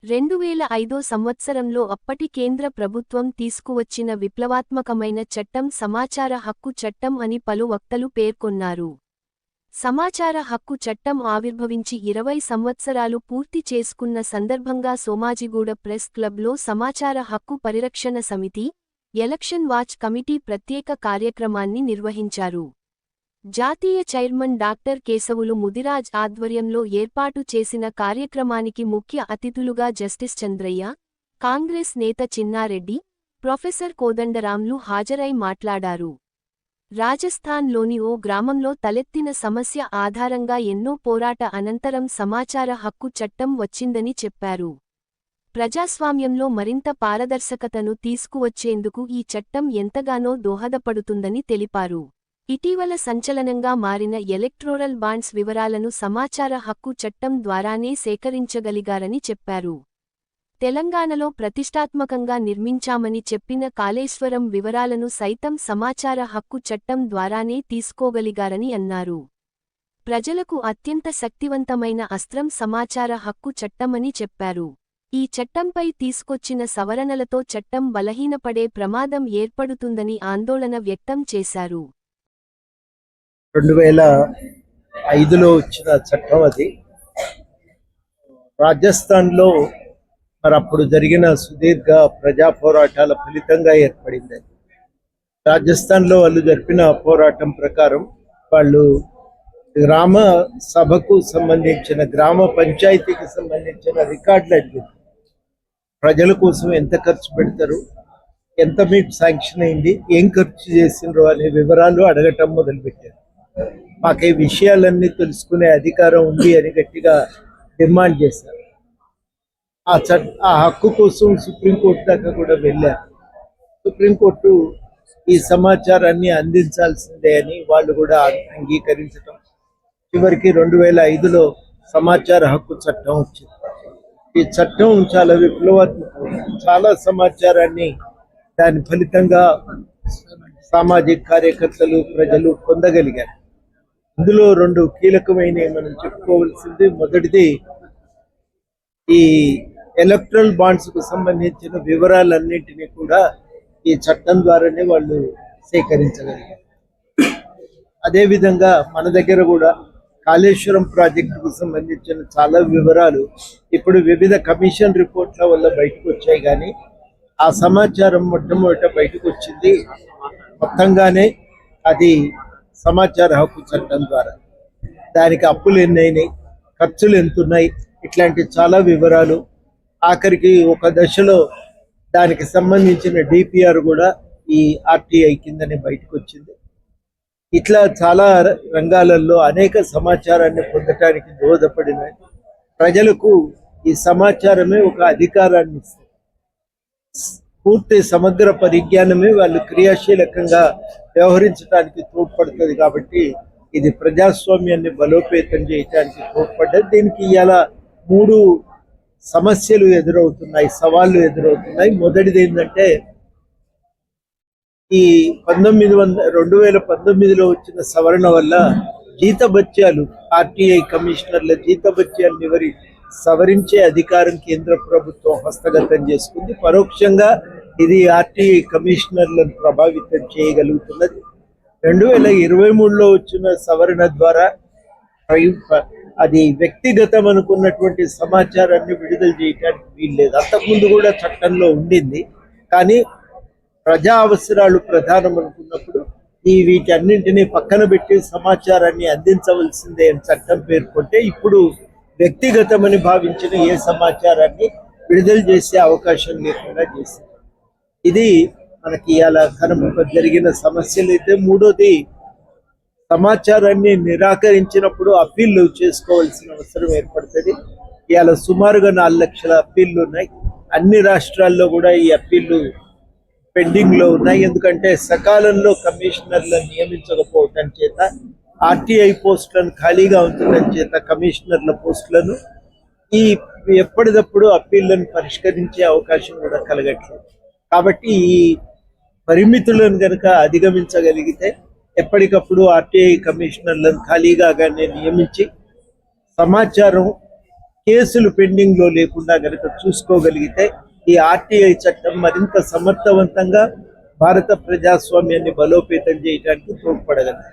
2005 సంవత్సరంలో అప్పటి కేంద్ర ప్రభుత్వం తీసుకువచ్చిన విప్లవాత్మకమైన చట్టం సమాచార హక్కు చట్టం అని పలు వక్తలు పేర్కొన్నారు. సమాచార హక్కు చట్టం ఆవిర్భవించి 20 సంవత్సరాలు పూర్తి చేసుకున్న సందర్భంగా సోమాజిగూడ ప్రెస్ క్లబ్లో సమాచార హక్కు పరిరక్షణ సమితి, ఎలక్షన్ వాచ్ కమిటీ ప్రత్యేక కార్యక్రమాన్ని నిర్వహించారు. జాతీయ చైర్మన్ డాక్టర్ కేశవులు ముదిరాజ్ ఆధ్వర్యంలో ఏర్పాటు చేసిన కార్యక్రమానికి ముఖ్య అతిథులుగా జస్టిస్ చంద్రయ్య, కాంగ్రెస్ నేత చిన్నారెడ్డి, ప్రొఫెసర్ కోదండరాంలు హాజరై మాట్లాడారు. రాజస్థాన్లోని ఓ గ్రామంలో తలెత్తిన సమస్య ఆధారంగా ఎన్నో పోరాట అనంతరం సమాచార హక్కు చట్టం వచ్చిందని చెప్పారు. ప్రజాస్వామ్యంలో మరింత పారదర్శకతను తీసుకువచ్చేందుకు ఈ చట్టం ఎంతగానో దోహదపడుతుందని తెలిపారు. ఇటీవల సంచలనంగా మారిన ఎలక్టోరల్ బాండ్స్ వివరాలను సమాచార హక్కు చట్టం ద్వారానే సేకరించగలిగారని చెప్పారు. తెలంగాణలో ప్రతిష్టాత్మకంగా నిర్మించామని చెప్పిన కాళేశ్వరం వివరాలను సైతం సమాచార హక్కు చట్టం ద్వారానే తీసుకోగలిగారని అన్నారు. ప్రజలకు అత్యంత శక్తివంతమైన అస్త్రం సమాచార హక్కు చట్టమని చెప్పారు. ఈ చట్టంపై తీసుకొచ్చిన సవరణలతో చట్టం బలహీనపడే ప్రమాదం ఏర్పడుతుందని ఆందోళన వ్యక్తం చేశారు. 2005లో వచ్చిన చట్టం అది. రాజస్థాన్లో అప్పుడు జరిగిన సుదీర్ఘ ప్రజా పోరాటాల ఫలితంగా ఏర్పడింది. రాజస్థాన్లో వాళ్ళు జరిపిన పోరాటం ప్రకారం వాళ్ళు గ్రామ సభకు సంబంధించిన, గ్రామ పంచాయతీకి సంబంధించిన రికార్డులు అడిగారు. ప్రజల కోసం ఎంత ఖర్చు పెడతారు, ఎంత మీకు శాంక్షన్ అయింది, ఏం ఖర్చు చేసిండ్రు అనే వివరాలు అడగటం మొదలుపెట్టారు. మాకు ఈ విషయాలన్నీ తెలుసుకునే అధికారం ఉంది అని గట్టిగా డిమాండ్ చేశారు. ఆ హక్కు కోసం సుప్రీంకోర్టు దాకా కూడా వెళ్ళారు. సుప్రీంకోర్టు ఈ సమాచారాన్ని అందించాల్సిందే అని వాళ్ళు కూడా అంగీకరించడం, చివరికి 2005లో సమాచార హక్కు చట్టం వచ్చింది. ఈ చట్టం చాలా విప్లవాత్మకం. చాలా సమాచారాన్ని దాని ఫలితంగా సామాజిక కార్యకర్తలు, ప్రజలు పొందగలిగారు. ఇందులో 2 కీలకమైనవి మనం చెప్పుకోవాల్సింది. మొదటిది, ఈ ఎలక్ట్రల్ బాండ్స్ కు సంబంధించిన వివరాలన్నింటినీ కూడా ఈ చట్టం ద్వారానే వాళ్ళు సేకరించగలిగారు. అదేవిధంగా మన దగ్గర కూడా కాళేశ్వరం ప్రాజెక్టుకు సంబంధించిన చాలా వివరాలు ఇప్పుడు వివిధ కమిషన్ రిపోర్ట్ల వల్ల బయటకు వచ్చాయి. కానీ ఆ సమాచారం మొట్టమొదట బయటకు వచ్చింది మొత్తంగానే అది సమాచార హక్కు చట్టం ద్వారా. దానికి అప్పులు ఎన్నైనాయి, ఖర్చులు ఎంతున్నాయి, ఇట్లాంటి చాలా వివరాలు, ఆఖరికి ఒక దశలో దానికి సంబంధించిన డిపిఆర్ కూడా ఈ ఆర్టీఐ కిందనే బయటకు వచ్చింది. ఇట్లా చాలా రంగాలలో అనేక సమాచారాన్ని పొందటానికి దోహదపడిన ప్రజలకు ఈ సమాచారమే ఒక అధికారాన్ని ఇస్తుంది. పూర్తి సమగ్ర పరిజ్ఞానమే వాళ్ళు క్రియాశీలకంగా వ్యవహరించడానికి తోడ్పడుతుంది. కాబట్టి ఇది ప్రజాస్వామ్యాన్ని బలోపేతం చేయడానికి తోడ్పడ్డది. దీనికి ఇలా 3 సమస్యలు ఎదురవుతున్నాయి, సవాళ్లు ఎదురవుతున్నాయి. మొదటిది ఏంటంటే, ఈ 2019లో వచ్చిన సవరణ వల్ల జీతభత్యాలు, ఆర్టీఐ కమిషనర్ల జీతభత్యాలు సవరించే అధికారం కేంద్ర ప్రభుత్వం హస్తగతం చేసుకుంది. పరోక్షంగా ఇది ఆర్టీఐ కమిషనర్లను ప్రభావితం చేయగలుగుతున్నది. 2023లో వచ్చిన సవరణ ద్వారా అది వ్యక్తిగతం అనుకున్నటువంటి సమాచారాన్ని విడుదల చేయడానికి వీల్లేదు. అంతకుముందు కూడా చట్టంలో ఉండింది. కానీ ప్రజా అవసరాలు ప్రధానం అనుకున్నప్పుడు వీటన్నింటినీ పక్కన పెట్టి సమాచారాన్ని అందించవలసిందే అని చట్టం పేర్కొంటే, ఇప్పుడు వ్యక్తిగతమని భావించిన ఏ సమాచారాన్ని విడుదల చేసే అవకాశం లేకుండా చేసింది. ఇది మనకి ఇలా జరిగిన సమస్యలు అయితే. మూడోది, సమాచారాన్ని నిరాకరించినప్పుడు అప్పీళ్లు చేసుకోవాల్సిన అవసరం ఏర్పడుతుంది. ఇవాళ సుమారుగా 4 లక్షల అప్పీళ్లు ఉన్నాయి. అన్ని రాష్ట్రాల్లో కూడా ఈ అప్పీళ్లు పెండింగ్ లో ఉన్నాయి. ఎందుకంటే సకాలంలో కమిషనర్లను నియమించకపోవటం చేత, ఆర్టీఐ పోస్టులను ఖాళీగా ఉంచడం చేత కమిషనర్ల పోస్టులను ఎప్పటికప్పుడు అప్పీళ్లను పరిష్కరించే అవకాశం కూడా కలగట్లేదు. కాబట్టి ఈ పరిమితులను కనుక అధిగమించగలిగితే ఎప్పటికప్పుడు ఆర్టీఐ కమిషనర్లను ఖాళీగా నియమించి సమాచారం కేసులు పెండింగ్ లో లేకుండా గనక చూసుకోగలిగితే ఈ ఆర్టీఐ చట్టం మరింత సమర్థవంతంగా భారత ప్రజాస్వామ్యాన్ని బలోపేతం చేయడానికి తోడ్పడగలదు.